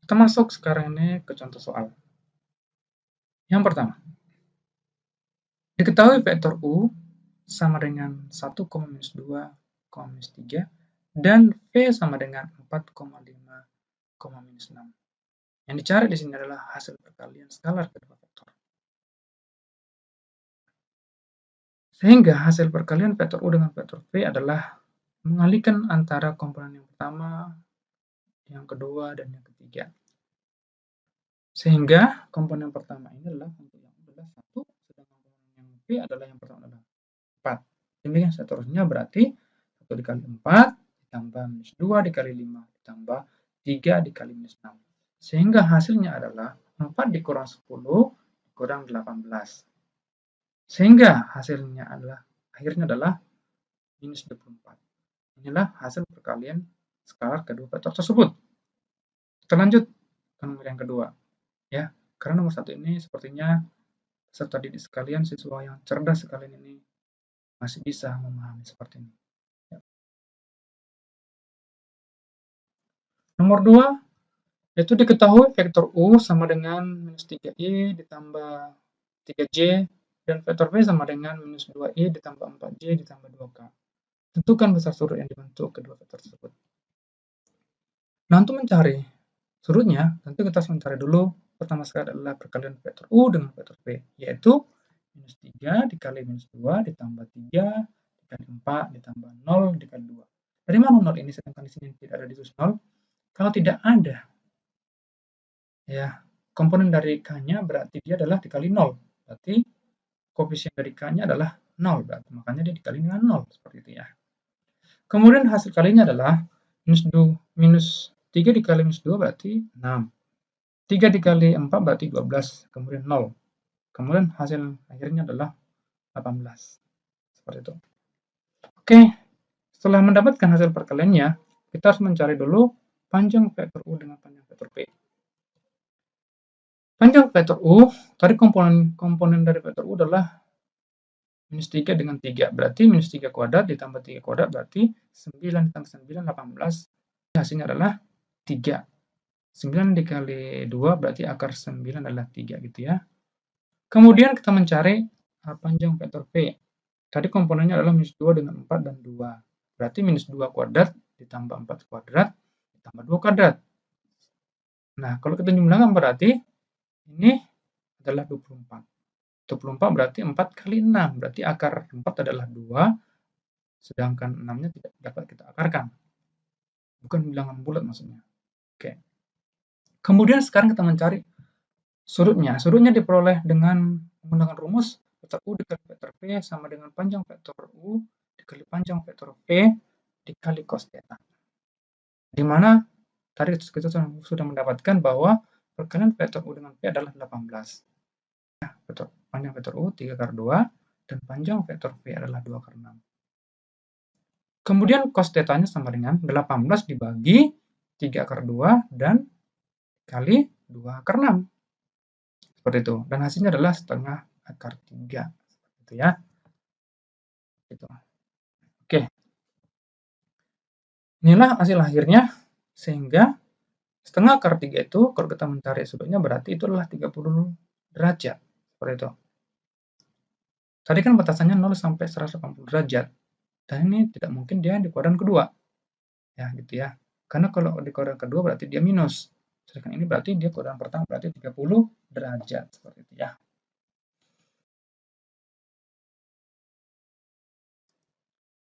Kita masuk sekarang ini ke contoh soal. Yang pertama, diketahui vektor U sama dengan 1, minus 2, minus 3, dan V sama dengan 4, 5, minus 6. Yang dicari di sini adalah hasil perkalian skalar kedua vektor. Sehingga hasil perkalian vektor U dengan vektor V adalah mengalihkan antara komponen yang pertama, yang kedua, dan yang ketiga. Sehingga komponen pertama ini adalah untuk yang U adalah 1, sedangkan komponen yang V adalah yang pertama adalah 4. Demikian seterusnya, berarti 1 dikali 4 ditambah minus 2 dikali 5 ditambah 3 dikali minus 6. Sehingga hasilnya adalah 4 dikurang 10 dikurang 18. Sehingga hasilnya adalah akhirnya adalah minus 24. Inilah hasil perkalian skalar kedua vektor tersebut. Kita lanjut ke nomor yang kedua. Ya, karena nomor 1 ini sepertinya peserta didik sekalian, siswa yang cerdas sekalian ini masih bisa memahami seperti ini. Ya. Nomor 2, yaitu diketahui vektor U sama dengan minus 3i ditambah 3j, dan vektor V sama dengan minus 2i ditambah 4j ditambah 2k. Tentukan besar sudut yang dibentuk kedua vektor tersebut. Nah, untuk mencari sudutnya, tentu kita harus mencari dulu, pertama sekali adalah perkalian vektor U dengan vektor V, yaitu minus 3 dikali minus 2 ditambah 3 dikali 4 ditambah 0 dikali 2. Dari mana 0 ini, sedangkan di sini tidak ada ditulis 0? Kalau tidak ada, ya, komponen dari K-nya berarti dia adalah dikali 0. Berarti koefisien dari K-nya adalah 0, berarti makanya dia dikali dengan 0, seperti itu ya. Kemudian hasil kalinya adalah minus 3 dikali minus 2 berarti 6. 3 dikali 4 berarti 12, kemudian 0. Kemudian hasil akhirnya adalah 18. Seperti itu. Oke, setelah mendapatkan hasil perkaliannya, kita harus mencari dulu panjang vektor U dengan panjang vektor V. Panjang vektor U, tadi komponen dari vektor U adalah minus 3 dengan 3, berarti minus 3 kuadrat ditambah 3 kuadrat berarti 9 ditambah 9, 18. Hasilnya adalah 3. 9 dikali 2 berarti akar 9 adalah 3 gitu ya. Kemudian kita mencari panjang vektor V. Tadi komponennya adalah minus 2 dengan 4 dan 2. Berarti minus 2 kuadrat ditambah 4 kuadrat ditambah 2 kuadrat. Nah, kalau kita jumlahkan berarti ini adalah 24. 24 berarti 4 kali 6. Berarti akar 4 adalah 2, sedangkan 6-nya tidak dapat kita akarkan. Bukan bilangan bulat maksudnya. Oke. Kemudian sekarang kita mencari sudutnya. Sudutnya diperoleh dengan menggunakan rumus vektor U dikali vektor V sama dengan panjang vektor U dikali panjang vektor V dikali cos theta. Di mana tadi kita sudah mendapatkan bahwa perkalian vektor U dengan V adalah 18. Nah, panjang vektor U 3 akar 2 dan panjang vektor V adalah 2 akar 6. Kemudian cos theta-nya sama dengan 18 dibagi 3 akar 2 dan kali 2 akar 6. Seperti itu. Dan hasilnya adalah setengah akar 3. Gitu ya. Gitu. Oke. Inilah hasil akhirnya, sehingga setengah akar 3 itu, kalau kita mencari sudutnya berarti itu adalah 30 derajat. Seperti itu. Tadi kan batasannya 0 sampai 180 derajat. Dan ini tidak mungkin dia di kuadran kedua. Ya, gitu ya. Karena kalau di kuadran kedua berarti dia minus. Sedangkan ini berarti dia kuadran pertama berarti 30 derajat. Seperti itu ya.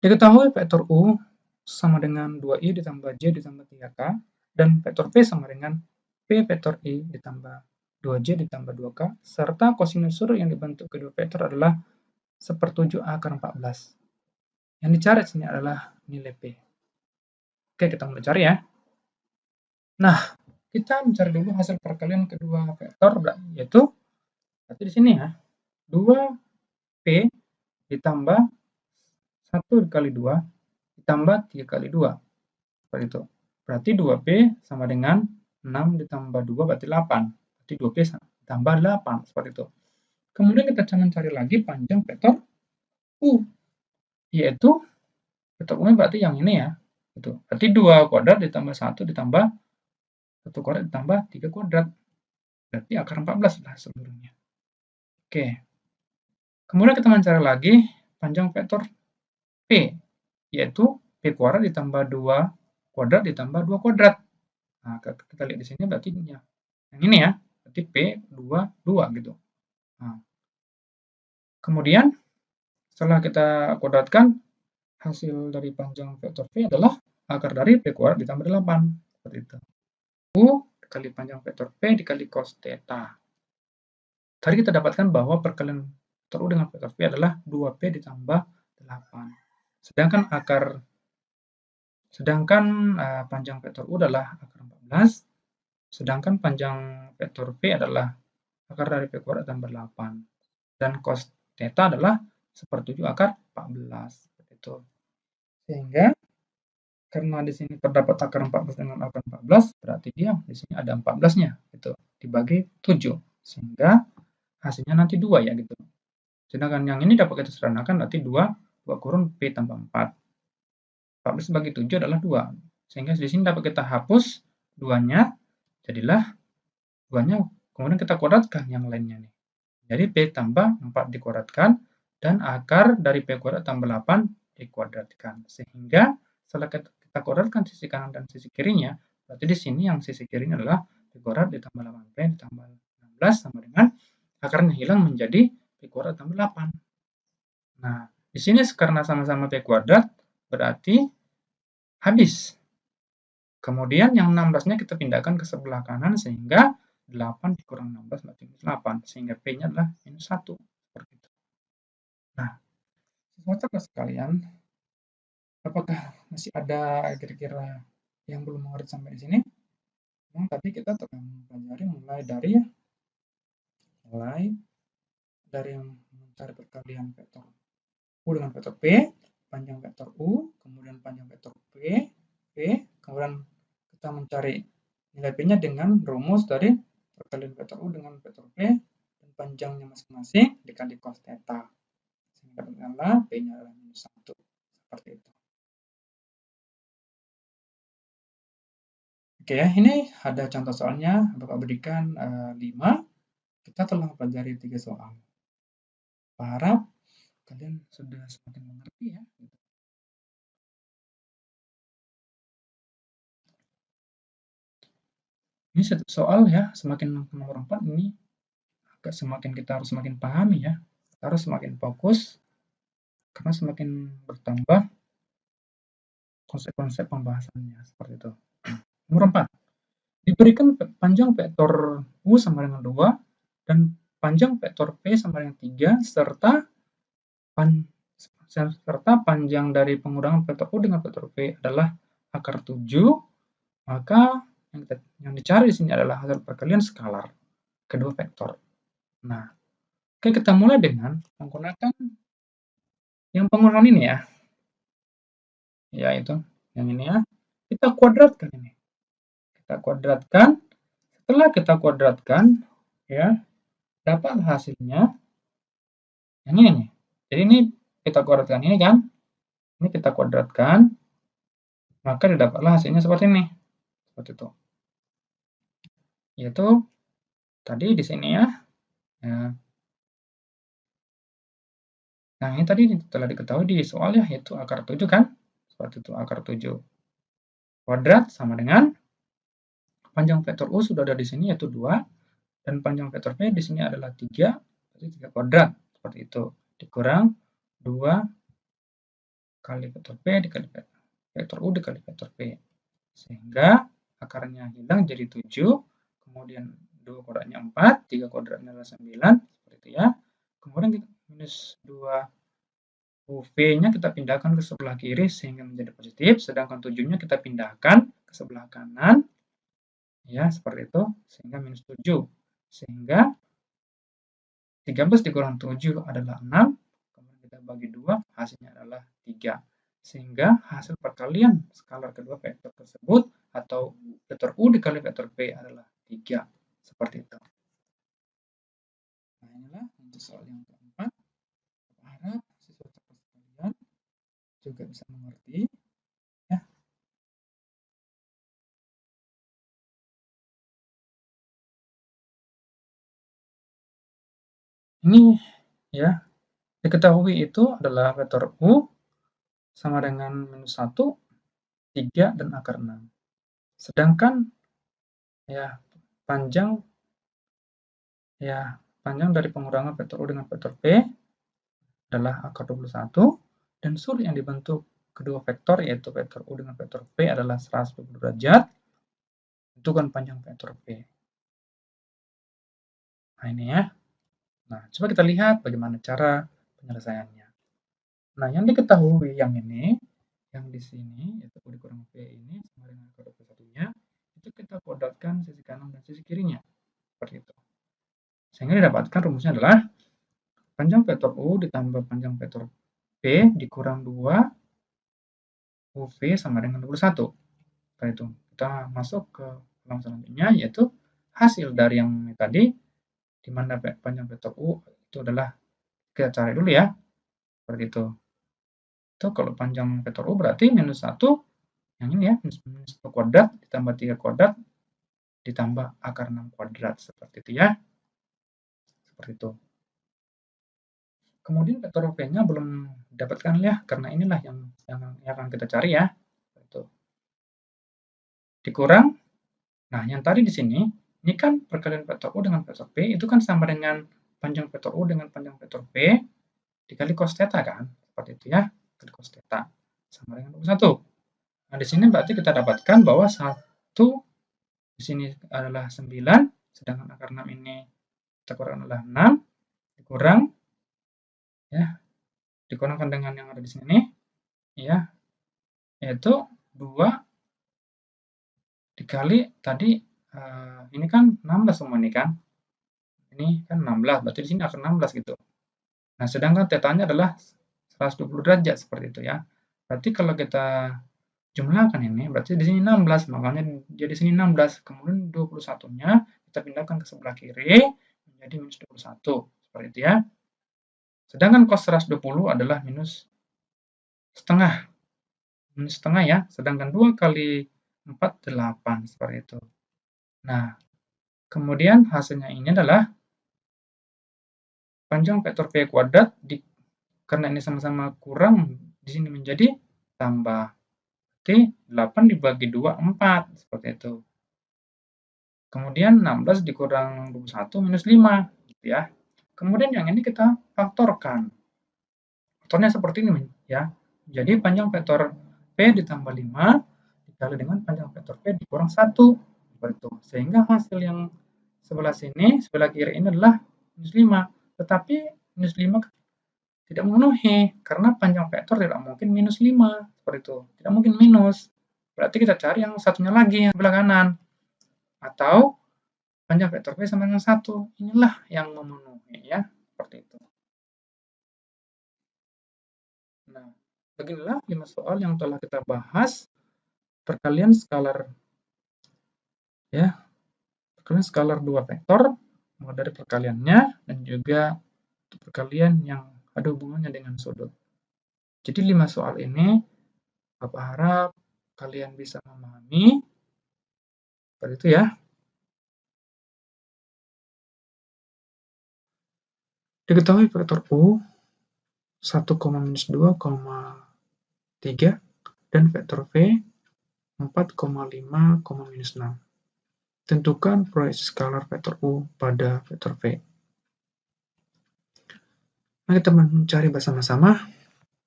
Diketahui vektor U sama dengan 2i ditambah j ditambah 3k, dan vektor V sama dengan P vektor I ditambah 2j ditambah 2k, serta kosinus sudut yang dibentuk kedua vektor adalah 1/7 akar 14. Yang dicari sini adalah nilai P. Oke, kita mulai cari ya. Nah, kita mencari dulu hasil perkalian kedua vektor, yaitu berarti di sini ya, 2P ditambah 1 kali 2 ditambah 3 kali 2. Seperti itu. Berarti 2P sama dengan 6 ditambah 2 berarti 8. Berarti 2P tambah 8. Seperti itu. Kemudian kita mencari lagi panjang vektor U. Yaitu vektor U berarti yang ini ya. Itu. Berarti 2 kuadrat ditambah 1 ditambah 1 kuadrat ditambah 3 kuadrat. Berarti akar 14 lah seluruhnya. Oke. Kemudian kita mencari lagi panjang vektor P, yaitu P kuadrat ditambah 2 kuadrat ditambah 2 kuadrat. Nah, kita lihat di sini berarti yang ini ya, berarti P 2 gitu. Nah, kemudian setelah kita kuadratkan, hasil dari panjang vektor P adalah akar dari P kuadrat ditambah 8. Seperti itu. U dikali panjang vektor P dikali cos theta. Tadi kita dapatkan bahwa perkalian vektor U dengan vektor P adalah 2P ditambah 8. Sedangkan panjang vektor U adalah akar 14, sedangkan panjang vektor P adalah akar dari P kuadrat tambah 8. Dan cos theta adalah sepertujuh akar 14. Seperti itu. Sehingga karena di sini terdapat akar 14 dengan akar 14, berarti dia di sini ada 14-nya, gitu. Dibagi 7. Sehingga hasilnya nanti 2 ya, gitu. Sedangkan yang ini dapat kita sederhanakan, berarti 2 kurung P tambah 4. 14 bagi 7 adalah 2. Sehingga di sini dapat kita hapus 2-nya, jadilah 2-nya, kemudian kita kuadratkan yang lainnya nih. Jadi P tambah 4 dikuadratkan, dan akar dari P kuadrat tambah 8 dikuadratkan. Sehingga setelah kita kuadratkan sisi kanan dan sisi kirinya, berarti di sini yang sisi kirinya adalah P kuadrat ditambah 8P ditambah 16 sama dengan akarnya hilang menjadi P kuadrat tambah 8. Nah, di sini karena sama-sama P kuadrat, berarti habis. Kemudian yang 16-nya kita pindahkan ke sebelah kanan sehingga 8 dikurang 16 berarti minus 8. Sehingga P-nya adalah minus 1. Seperti itu. Nah, saudara sekalian, apakah masih ada kira-kira yang belum mengerti sampai di sini? Memang tadi kita telah mempelajari mulai dari yang mencari perkalian vektor U dengan vektor P, panjang vektor U, kemudian panjang vektor P, kemudian kita mencari nilai P-nya dengan rumus dari perkalian vektor U dengan vektor P dan panjangnya masing-masing dikali cos theta. Sehingga dapatkanlah P-nya adalah minus 1. Seperti itu. Oke ya, ini ada contoh soalnya, Bapak berikan 5. Kita telah mempelajari 3 soal. Harap kalian sudah semakin mengerti ya. Ini satu soal ya, semakin nomor 4 ini kita harus semakin pahami ya. Kita harus semakin fokus karena semakin bertambah konsep-konsep pembahasannya seperti itu. Nomor 4. Diberikan panjang vektor U sama dengan 2 dan panjang vektor P sama dengan 3 serta panjang dari pengurangan vektor U dengan vektor P adalah akar 7, maka yang dicari di sini adalah hasil perkalian skalar kedua vektor. Nah, oke, kita mulai dengan menggunakan yang pengurangan ini ya. Yaitu yang ini ya. Kita kuadratkan ini. Kita kuadratkan. Setelah kita kuadratkan, ya, dapat hasilnya yang ini nih. Jadi ini kita kuadratkan ini kan. Ini kita kuadratkan, maka didapatlah hasilnya seperti ini. Seperti itu. Yaitu tadi di sini ya. Nah, ini tadi telah diketahui di soal ya, yaitu akar 7 kan. Seperti itu, akar 7 kuadrat sama dengan panjang vektor U sudah ada di sini yaitu 2 dan panjang vektor P di sini adalah 3, berarti 3 kuadrat. Seperti itu. Dikurang 2 kali vektor P dikali vektor U dikali vektor P. Sehingga akarnya hilang jadi 7, kemudian 2 kuadratnya 4, 3 kuadratnya adalah 9, seperti itu ya. Kemudian kita minus 2 UV-nya kita pindahkan ke sebelah kiri sehingga menjadi positif, sedangkan 7-nya kita pindahkan ke sebelah kanan, ya seperti itu, sehingga minus 7. Sehingga 13 dikurang 7 adalah 6, kemudian kita bagi 2, hasilnya adalah 3. Sehingga hasil perkalian skalar kedua vektor tersebut atau vektor U dikali vektor P adalah 3. Seperti itu. Nah, inilah untuk soal yang keempat. Saya harap siswa sekalian juga bisa mengerti Ini ya, diketahui itu adalah vektor U sama dengan minus 1, 3, dan akar 6. Sedangkan ya panjang dari pengurangan vektor U dengan vektor P adalah akar 21, dan sudut yang dibentuk kedua vektor yaitu vektor U dengan vektor P adalah 120 derajat. Tentukan panjang vektor P. Nah, ini ya. Nah, coba kita lihat bagaimana cara penyelesaiannya. Nah, yang diketahui yang ini, yang di sini, yaitu U dikurang P ini, sama dengan akar 21-nya, itu kita kodratkan sisi kanan dan sisi kirinya. Seperti itu. Sehingga didapatkan rumusnya adalah panjang vektor U ditambah panjang vektor P dikurang 2 UV sama dengan 21. Setelah itu, kita masuk ke kolom selanjutnya, yaitu hasil dari yang tadi, di mana panjang vektor U itu adalah, kita cari dulu ya, seperti itu. Itu kalau panjang vektor U berarti minus 1, yang ini ya, minus 1 kuadrat ditambah 3 kuadrat ditambah akar 6 kuadrat, seperti itu ya. Seperti itu. Kemudian vektor P-nya belum didapatkan ya, karena inilah yang akan kita cari ya. Itu. Dikurang, nah yang tadi di sini, ini kan perkalian vektor U dengan vektor P, itu kan sama dengan panjang vektor U dengan panjang vektor P, dikali cos theta kan, seperti itu ya, dikali cos theta, sama dengan 21. Nah di sini berarti kita dapatkan bahwa 1 di sini adalah 9, sedangkan akar 6 ini kita kurang adalah 6, dikurang, ya, dikurangkan dengan yang ada di sini, ya, yaitu 2 dikali tadi, ini kan 16 semua ini kan, ini kan 16, berarti di sini akan 16 gitu. Nah, sedangkan tetanya adalah 120 derajat, seperti itu ya. Berarti kalau kita jumlahkan ini, berarti di sini 16, makanya dia di sini 16. Kemudian 21-nya kita pindahkan ke sebelah kiri, menjadi minus 21, seperti itu ya. Sedangkan cos 120 adalah minus setengah. Minus setengah ya, sedangkan 2 kali 4, 8, seperti itu. Nah, kemudian hasilnya ini adalah panjang vektor P kuadrat, karena ini sama-sama kurang, di sini menjadi tambah. Berarti 8 dibagi 2, 4, seperti itu. Kemudian 16 dikurang 21 minus 5, gitu ya. Kemudian yang ini kita faktorkan. Faktornya seperti ini ya. Jadi panjang vektor P ditambah 5 dikali dengan panjang vektor P dikurang 1, seperti itu. Sehingga hasil yang sebelah sini, sebelah kiri ini adalah minus 5. Tetapi minus 5 tidak memenuhi, karena panjang vektor tidak mungkin minus 5, seperti itu. Tidak mungkin minus. Berarti kita cari yang satunya lagi, yang sebelah kanan. Atau panjang vektor P sama dengan 1. Inilah yang memenuhi ya, seperti itu. Nah, beginilah 5 soal yang telah kita bahas. Perkalian skalar ya. Perkalian skalar 2 vektor, mulai dari perkaliannya dan juga perkalian yang ada hubungannya dengan sudut. Jadi 5 soal ini Bapak harap kalian bisa memahami. Seperti itu ya. Diketahui vektor U 1,-2,3 dan vektor V 4,5,-6. Tentukan proyeksi skalar vektor U pada vektor V. Mari kita mencari bersama-sama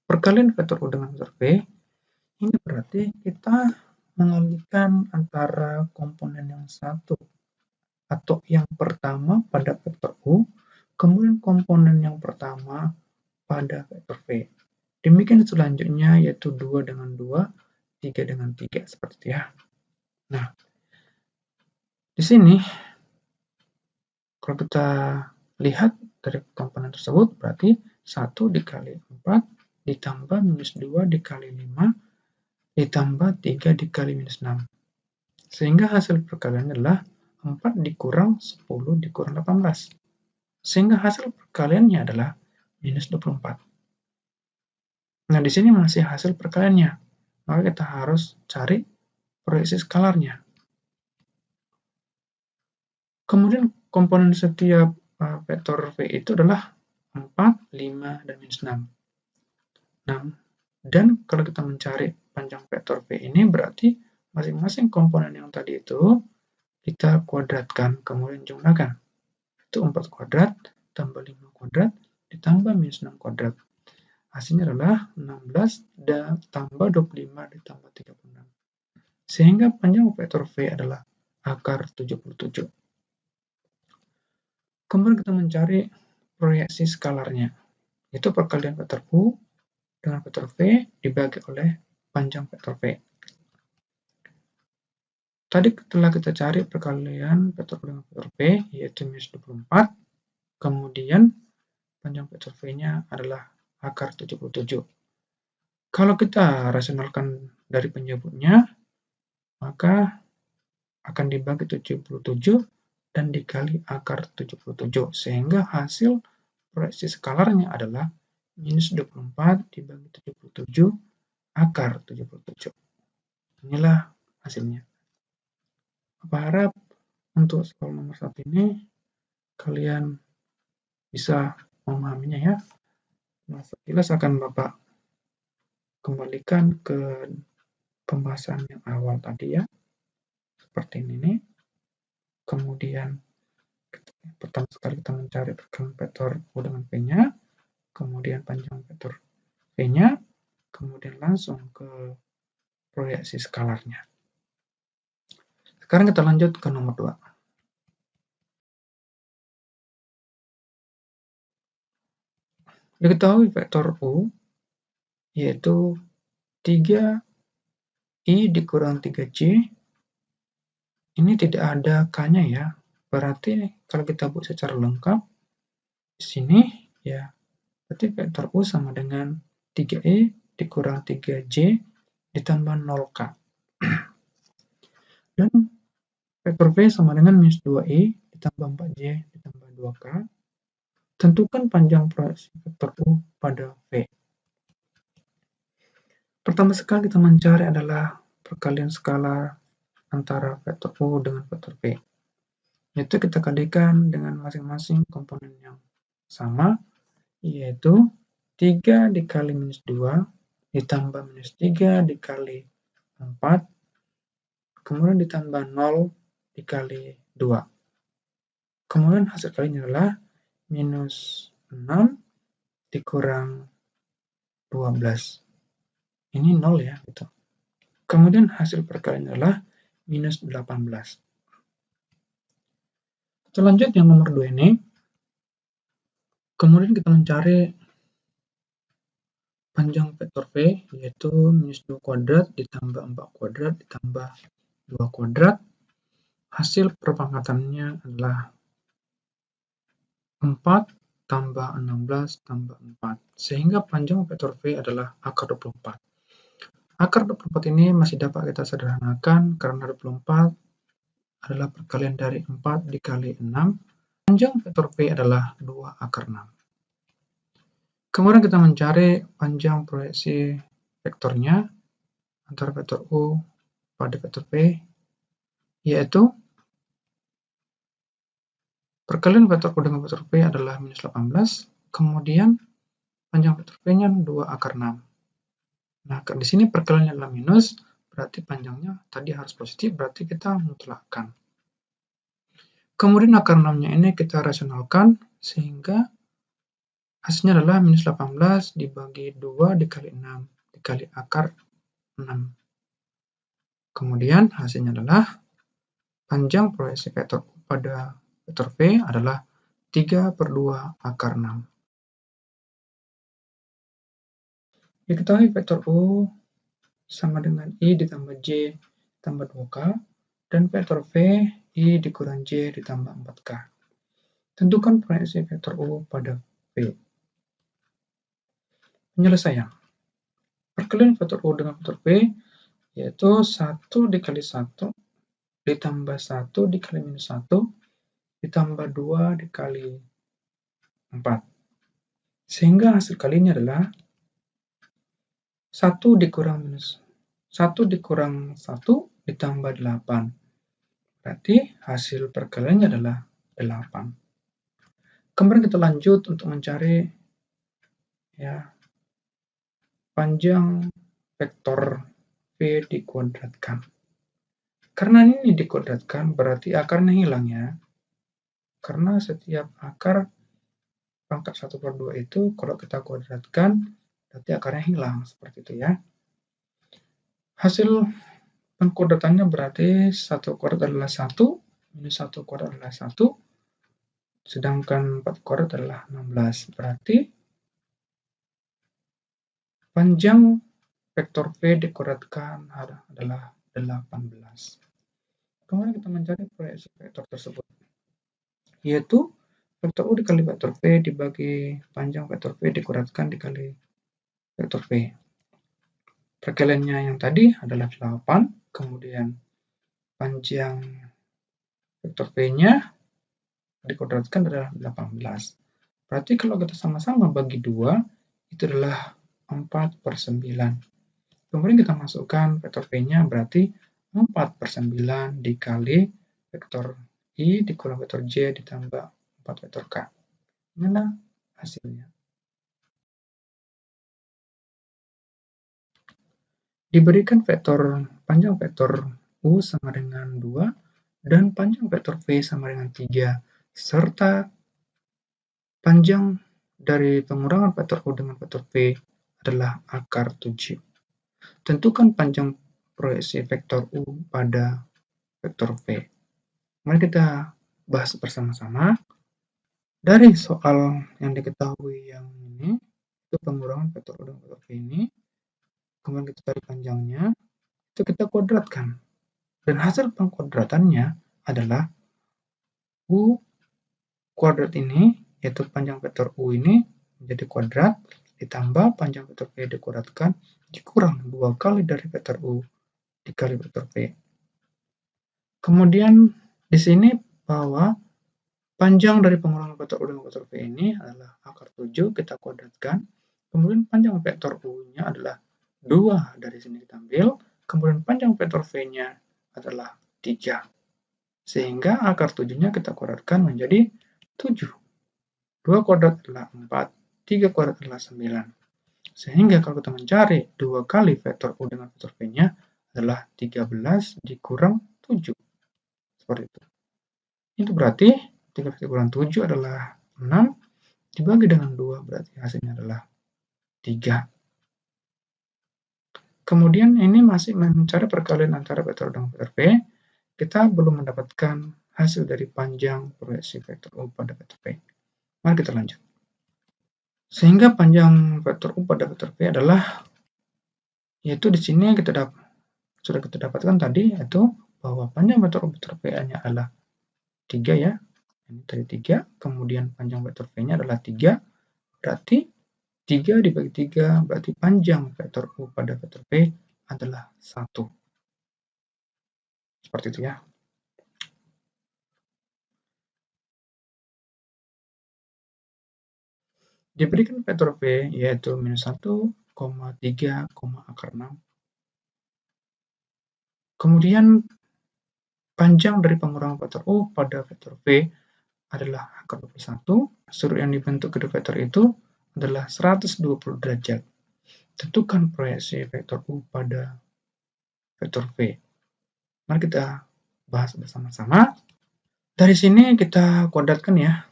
perkalian vektor U dengan vektor V. Ini berarti kita mengalihkan antara komponen yang satu atau yang pertama pada vektor U, kemudian komponen yang pertama pada vektor V. Demikian selanjutnya, yaitu 2 dengan 2, 3 dengan 3, seperti itu ya. Nah, di sini, kalau kita lihat dari komponen tersebut, berarti 1 dikali 4, ditambah minus 2 dikali 5, ditambah 3 dikali minus 6. Sehingga hasil perkaliannya adalah 4 dikurang 10 dikurang 18. Sehingga hasil perkaliannya adalah minus 24. Nah, di sini masih hasil perkaliannya. Maka kita harus cari proyeksi skalarnya. Kemudian komponen setiap vektor V itu adalah 4, 5, dan minus 6. Dan kalau kita mencari panjang vektor V ini berarti masing-masing komponen yang tadi itu kita kuadratkan, kemudian jumlahkan. Itu 4 kuadrat tambah 5 kuadrat ditambah minus 6 kuadrat. Hasilnya adalah 16 tambah 25 ditambah 36. Sehingga panjang vektor V adalah akar 77. Kemudian kita mencari proyeksi skalarnya, yaitu perkalian vektor U dengan vektor V dibagi oleh panjang vektor V. Tadi telah kita cari perkalian vektor U dengan vektor V, yaitu minus 24, kemudian panjang vektor V-nya adalah akar 77. Kalau kita rasionalkan dari penyebutnya, maka akan dibagi 77 dan dikali akar 77, sehingga hasil proyeksi skalarnya adalah minus 24 dibagi 77 akar 77. Inilah hasilnya. Apa harap untuk soal nomor 1 ini kalian bisa memahaminya ya. Nah, sekilas akan Bapak kembalikan ke pembahasan yang awal tadi ya. Seperti ini. Kemudian pertama sekali kita mencari perkalian vektor U dengan V-nya, kemudian panjang vektor V-nya, kemudian langsung ke proyeksi skalarnya. Sekarang kita lanjut ke nomor 2. Diketahui vektor U yaitu 3I dikurang 3J. Ini tidak ada K-nya ya. Berarti kalau kita buat secara lengkap di sini ya, berarti vektor U sama dengan 3I dikurang 3J ditambah 0K. Dan vektor V sama dengan minus 2I ditambah 4J ditambah 2K. Tentukan panjang proyeksi vektor U pada V. Pertama sekali kita mencari adalah perkalian skalar antara vektor U dengan vektor V. Yaitu kita kalikan dengan masing-masing komponen yang sama, yaitu 3 dikali minus 2 ditambah minus 3 dikali 4, kemudian ditambah 0 dikali 2. Kemudian hasil kalinya adalah minus 6 dikurang 12. Ini 0 ya, gitu. Kemudian hasil perkalian adalah minus 18. Kita lanjut yang nomor 2 ini. Kemudian kita mencari panjang vektor V, yaitu minus 2 kuadrat ditambah 4 kuadrat ditambah 2 kuadrat. Hasil perpangkatannya adalah 4 tambah 16 tambah 4. Sehingga panjang vektor V adalah akar 24. Akar 24 ini masih dapat kita sederhanakan karena 24 adalah perkalian dari 4 dikali 6. Panjang vektor V adalah 2 akar 6. Kemudian kita mencari panjang proyeksi vektornya antara vektor U pada vektor V, yaitu perkalian vektor U dengan vektor V adalah minus 18, kemudian panjang vektor V-nya 2 akar 6. Nah, di sini perkaliannya adalah minus, berarti panjangnya tadi harus positif, berarti kita mutlakkan. Kemudian akar 6-nya ini kita rasionalkan, sehingga hasilnya adalah minus 18 dibagi 2 dikali 6 dikali akar 6. Kemudian hasilnya adalah panjang proyeksi vektor U pada vektor V adalah 3/2 akar 6. Diketahui vektor U sama dengan I ditambah J ditambah 2K, dan vektor V I dikurang J ditambah 4K. Tentukan proyeksi vektor U pada V. Penyelesaian. Perkalian vektor U dengan vektor V yaitu 1 dikali 1 ditambah 1 dikali minus 1 ditambah 2 dikali 4. Sehingga hasil kalinya adalah 1 dikurang 1 ditambah 8. Berarti hasil perkaliannya adalah 8. Kemudian kita lanjut untuk mencari ya panjang vektor V dikuadratkan. Karena ini dikuadratkan berarti akarnya hilang ya. Karena setiap akar pangkat 1/2 itu kalau kita kuadratkan berarti akarnya hilang, seperti itu ya. Hasil pengkuadratannya berarti 1 kuadrat adalah 1, minus 1 kuadrat adalah 1, sedangkan 4 kuadrat adalah 16. Berarti panjang vektor V dikuadratkan adalah 18. Kemudian kita mencari proyeksi vektor tersebut, yaitu vektor U dikali vektor V dibagi panjang vektor V dikuadratkan dikali vektor V. Perkaliannya yang tadi adalah 8, kemudian panjang vektor V-nya dikuadratkan adalah 18. Berarti kalau kita sama-sama bagi 2, itu adalah 4/9. Kemudian kita masukkan vektor V-nya berarti 4/9 dikali vektor I dikurang vektor J ditambah 4 vektor K. Inilah hasilnya. Diberikan panjang vektor U sama dengan 2 dan panjang vektor V sama dengan 3, serta panjang dari pengurangan vektor U dengan vektor V adalah akar 7. Tentukan panjang proyeksi vektor U pada vektor V. Mari kita bahas bersama-sama. Dari soal yang diketahui yang ini, itu pengurangan vektor U dengan vektor V ini, kemudian kita cari panjangnya, itu kita kuadratkan. Dan hasil pengkuadratannya adalah U kuadrat ini, yaitu panjang vektor U ini menjadi kuadrat, ditambah panjang vektor V dikuadratkan, dikurang 2 kali dari vektor U dikali vektor V. Kemudian di sini bahwa panjang dari pengurangan vektor U dengan vektor V ini adalah akar 7, kita kuadratkan. Kemudian panjang vektor U-nya adalah 2, dari sini kita ambil. Kemudian panjang vektor V-nya adalah 3. Sehingga akar 7-nya kita kuadratkan menjadi 7. 2 kuadrat adalah 4, 3 kuadrat adalah 9. Sehingga kalau kita mencari 2 kali vektor U dengan vektor V-nya adalah 13 dikurang 7. Seperti itu. Itu berarti 13 dikurang 7 adalah 6, dibagi dengan 2 berarti hasilnya adalah 3. Kemudian ini masih mencari perkalian antara vektor dengan vektor V, kita belum mendapatkan hasil dari panjang proyeksi vektor U pada vektor V. Mari kita lanjut. Sehingga panjang vektor U pada vektor V adalah, yaitu di sini sudah kita dapatkan tadi, yaitu bahwa panjang vektor U vektor V-nya adalah 3 ya. Ini tadi 3, kemudian panjang vektor V-nya adalah 3, berarti 3 dibagi 3, berarti panjang vektor U pada vektor V adalah 1. Seperti itu ya. Diberikan vektor V yaitu minus 1, 3, akar 6. Kemudian panjang dari pengurangan vektor U pada vektor V adalah akar 21. Sudut yang dibentuk kedua vektor itu adalah 120 derajat. Tentukan proyeksi vektor U pada vektor V. Mari kita bahas bersama-sama. Dari sini kita kuadratkan ya.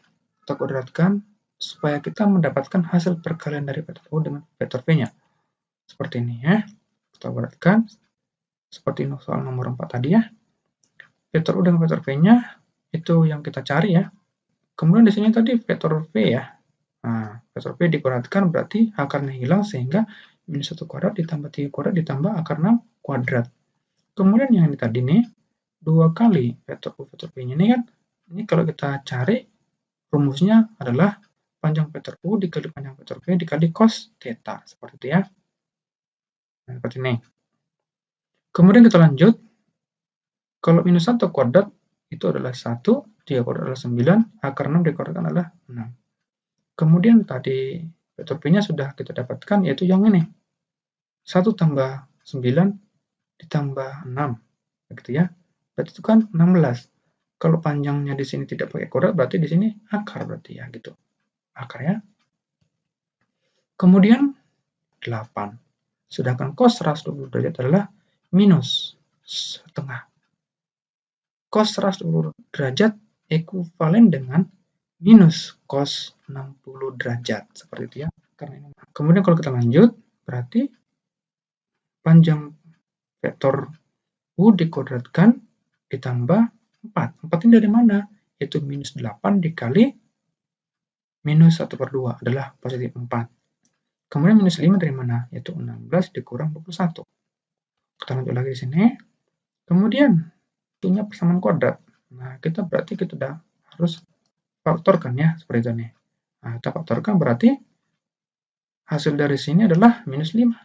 Kita kuadratkan supaya kita mendapatkan hasil perkalian dari vektor U dengan vektor V-nya. Seperti ini ya. Kita kuadratkan seperti soal nomor 4 tadi ya. Vektor U dengan vektor V-nya itu yang kita cari ya. Kemudian di sini tadi vektor V ya. Nah, vektor V dikuadratkan berarti akarnya hilang sehingga minus 1 kuadrat ditambah 3 kuadrat ditambah akar 6 kuadrat. Kemudian yang ini tadi nih, 2 kali vektor U vektor V-nya ini kan, ini kalau kita cari rumusnya adalah panjang vektor U dikali panjang vektor V dikali cos theta. Seperti itu ya. Nah, seperti ini. Kemudian kita lanjut. Kalau minus 1 kuadrat itu adalah 1, 3 kuadrat adalah 9, akar 6 dikuadratkan adalah 6. Kemudian tadi vektor V-nya sudah kita dapatkan, yaitu yang ini. 1 tambah 9 ditambah 6. Begitu ya. Berarti itu kan 16. Kalau panjangnya di sini tidak pakai kuadrat, berarti di sini akar berarti ya, gitu. Akar ya. Kemudian 8. Sedangkan cos 120 derajat adalah minus setengah. Cos 120 derajat ekuivalen dengan minus cos 60 derajat. Seperti itu ya. Kemudian kalau kita lanjut, berarti panjang vektor U dikuadratkan ditambah 4. 4 ini dari mana? Yaitu minus 8 dikali minus 1/2 adalah positif 4. Kemudian minus 5 dari mana? Yaitu 16 dikurang 21. Kita lanjut lagi di sini. Kemudian punya persamaan kuadrat. Nah, berarti kita sudah harus faktorkan ya, seperti itu nih. Nah, kita faktorkan berarti hasil dari sini adalah minus 5.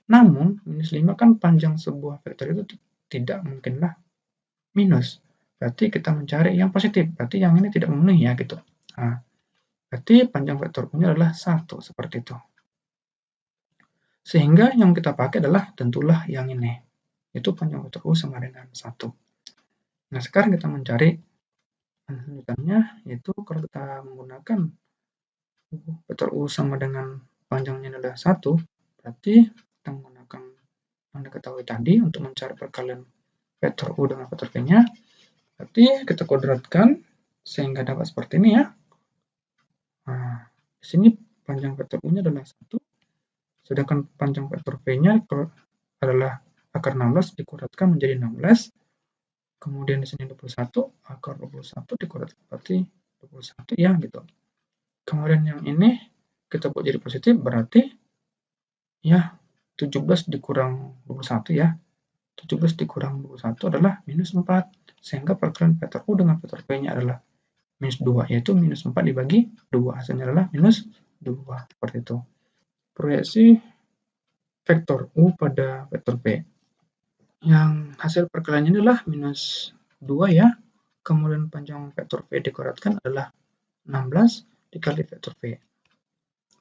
Namun, minus 5 kan panjang sebuah vektor itu tidak mungkinlah minus. Berarti kita mencari yang positif. Berarti yang ini tidak memenuhi ya, gitu. Nah, berarti panjang vektor U-nya adalah 1, seperti itu. Sehingga yang kita pakai adalah tentulah yang ini. Itu panjang vektor U sama dengan 1. Nah, sekarang kita mencari lanjutannya, yaitu kalau kita menggunakan vektor U sama dengan panjangnya adalah 1, berarti kita menggunakan yang diketahui tadi untuk mencari perkalian vektor U dengan vektor V-nya. Berarti kita kuadratkan sehingga dapat seperti ini ya. Nah, di sini panjang vektor U-nya adalah 1, sedangkan panjang vektor V-nya adalah akar 16 dikuadratkan menjadi 16. Kemudian di sini 21, akar 21 dikuadratkan berarti 21 ya, gitu. Kemudian yang ini kita buat jadi positif, berarti ya 17 dikurang 21 ya. 17 dikurang 21 adalah minus 4. Sehingga perkalian vektor U dengan vektor V-nya adalah minus 2, yaitu minus 4 dibagi 2. Hasilnya adalah minus 2. Seperti itu. Proyeksi vektor U pada vektor V. Yang hasil perkaliannya adalah minus 2 ya. Kemudian panjang vektor V dikuadratkan adalah 16 dikali vektor V.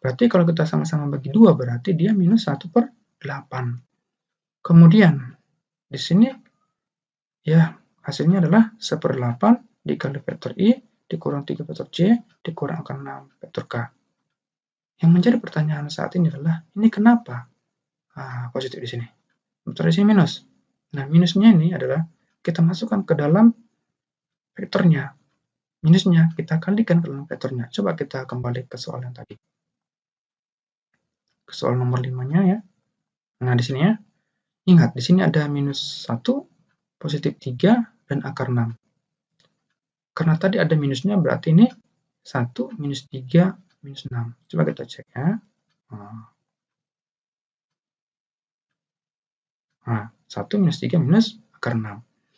Berarti kalau kita sama-sama bagi 2, berarti dia minus 1/8. Kemudian, di sini ya hasilnya adalah 1/8 dikali vektor I dikurang 3 vektor C dikurang akar 6 vektor K. Yang menjadi pertanyaan saat ini adalah, ini kenapa positif di sini? Bentar di sini minus. Nah, minusnya ini adalah kita masukkan ke dalam vektornya. Minusnya kita kalikan ke dalam vektornya. Coba kita kembali ke soal yang tadi. Ke soal nomor 5-nya ya. Nah, di sini ya. Ingat, di sini ada minus 1, positif 3, dan akar 6. Karena tadi ada minusnya, berarti ini 1, minus 3, minus 6. Coba kita cek ya. Nah, 1 minus 3 minus akar 6.